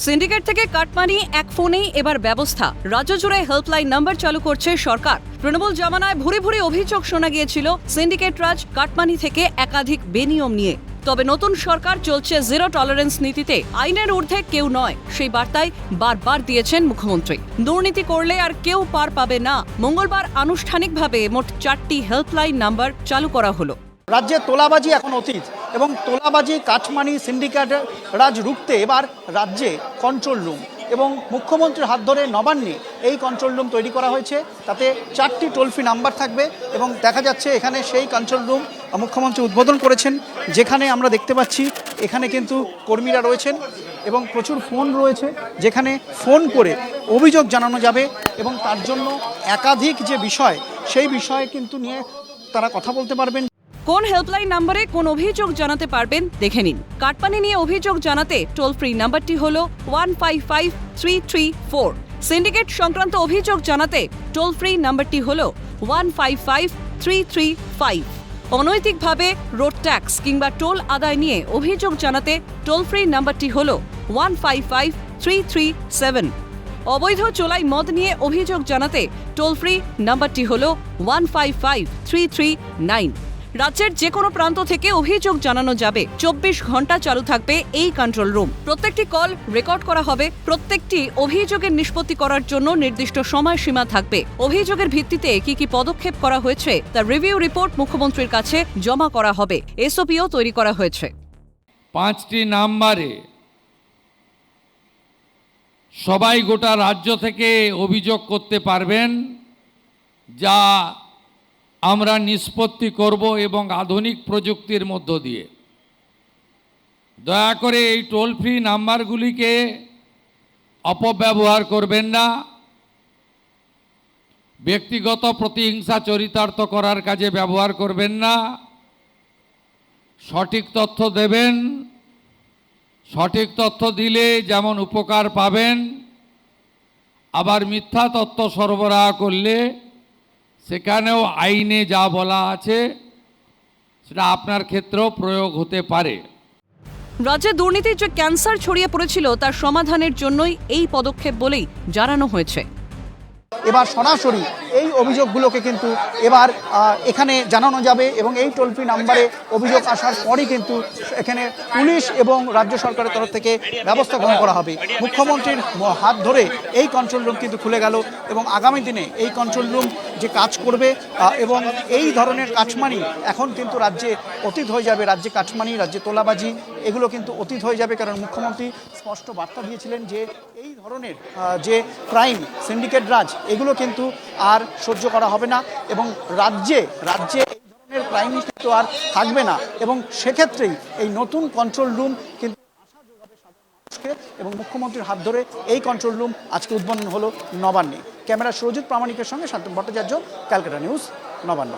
Syndicate থেকে cut money এক ফোনেই এবার ব্যবস্থা। রাজ্য জুড়ে হেল্পলাইন নাম্বার চালু করছে সরকার। তৃণমূল জামানায় ভুরি ভুরি অভিযোগ শোনা গিয়েছিল সিন্ডিকেট রাজ, কাটমানি থেকে একাধিক বেনিয়ম নিয়ে। তবে নতুন সরকার চলছে জিরো টলারেন্স নীতিতে। আইনের ঊর্ধ্বে কেউ নয়, সেই বার্তায় বারবার দিয়েছেন মুখ্যমন্ত্রী। দুর্নীতি করলে আর কেউ পার পাবে না। মঙ্গলবার আনুষ্ঠানিকভাবে মোট 4টি হেল্পলাইন নাম্বার চালু করা হলো। রাজ্যে তোলাবাজি এখন অতীত এবং তোলাবাজি, কাটমানি, সিন্ডিকেট রাজ রুখতে এবার রাজ্যে কন্ট্রোল রুম এবং মুখ্যমন্ত্রীর হাত ধরে নবান্নে এই কন্ট্রোল রুম তৈরি করা হয়েছে। তাতে 4টি টোল ফ্রি নাম্বার থাকবে এবং দেখা যাচ্ছে এখানে সেই কন্ট্রোল রুম মুখ্যমন্ত্রী উদ্বোধন করেছেন, যেখানে আমরা দেখতে পাচ্ছি এখানে কিন্তু কর্মীরা রয়েছেন এবং প্রচুর ফোন রয়েছে, যেখানে ফোন করে অভিযোগ জানানো যাবে এবং তার জন্য একাধিক যে বিষয় সেই বিষয়ে কিন্তু নিয়ে তারা কথা বলতে পারবেন। কোন হেল্পলাইন নাম্বারে কোন অভিযোগ জানাতে পারবেন দেখে নিন। কাটমানি নিয়ে অভিযোগ জানাতে টোল ফ্রি নাম্বারটি হল 155334। সিন্ডিকেট সংক্রান্ত অভিযোগ জানাতে টোল ফ্রি নাম্বারটি হল 155335। অনৈতিকভাবে রোড ট্যাক্স কিংবা টোল আদায় নিয়ে অভিযোগ জানাতে টোল ফ্রি নাম্বারটি হল 155337। অবৈধ চোলাই মদ নিয়ে অভিযোগ জানাতে টোল ফ্রি নাম্বারটি হল 155339। রাজ্যের যে কোনো প্রান্ত থেকে অভিযোগ জানানো যাবে। 24 ঘন্টা চালু থাকবে এই কন্ট্রোল রুম। প্রত্যেকটি কল রেকর্ড করা হবে। প্রত্যেকটি অভিযোগের নিষ্পত্তি করার জন্য নির্দিষ্ট সময়সীমা থাকবে। অভিযোগের ভিত্তিতে কি কি পদক্ষেপ করা হয়েছে তার রিভিউ রিপোর্ট মুখ্যমন্ত্রীর কাছে জমা করা হবে। এসওপিও তৈরি করা হয়েছে। 5টি নাম্বারে সবাই গোটা রাজ্য থেকে অভিযোগ করতে পারবেন, যা আমরা নিষ্পত্তি করব এবং আধুনিক প্রযুক্তির মধ্য দিয়ে। দয়া করে এই টোল ফ্রি নাম্বারগুলিকে অপব্যবহার করবেন না। ব্যক্তিগত প্রতিহিংসা চরিতার্থ করার কাজে ব্যবহার করবেন না। সঠিক তথ্য দেবেন। সঠিক তথ্য দিলে যেমন উপকার পাবেন, আবার মিথ্যা তথ্য সরবরাহ করলে সেখানেও আইনে যা বলা আছে সেটা আপনার ক্ষেত্রেও প্রয়োগ হতে পারে। রাজ্যে দুর্নীতির যে ক্যান্সার ছড়িয়ে পড়েছিল তার সমাধানের জন্যই এই পদক্ষেপ বলেই জানানো হয়েছে। এবার সরাসরি এই অভিযোগগুলোকে কিন্তু এবার এখানে জানানো যাবে এবং এই টোল ফ্রি নাম্বারে অভিযোগ আসার পরই কিন্তু এখানে পুলিশ এবং রাজ্য সরকারের তরফ থেকে ব্যবস্থা গ্রহণ করা হবে। মুখ্যমন্ত্রীর হাত ধরে এই কন্ট্রোল রুম কিন্তু খুলে গেল এবং আগামী দিনে এই কন্ট্রোল রুম যে কাজ করবে এবং এই ধরনের কাটমানি এখন কিন্তু রাজ্যে অতীত হয়ে যাবে। রাজ্যে কাটমানি, রাজ্যে তোলাবাজি এগুলো কিন্তু অতীত হয়ে যাবে, কারণ মুখ্যমন্ত্রী স্পষ্ট বার্তা দিয়েছিলেন যে এই ধরনের যে ক্রাইম, সিন্ডিকেট রাজ, এগুলো কিন্তু আর সহ্য করা হবে না এবং রাজ্যে এই ধরনের ক্রাইম কিন্তু আর থাকবে না এবং সেক্ষেত্রেই এই নতুন কন্ট্রোল রুম কিন্তু আশা যোগাবে সাধারণ মানুষকে এবং মুখ্যমন্ত্রীর হাত ধরে এই কন্ট্রোল রুম আজকে উদ্বোধন হলো নবান্নে। ক্যামেরা সুরজিৎ প্রামাণিকের সঙ্গে শান্তনু ভট্টাচার্য, ক্যালকাটা নিউজ, নবান্ন।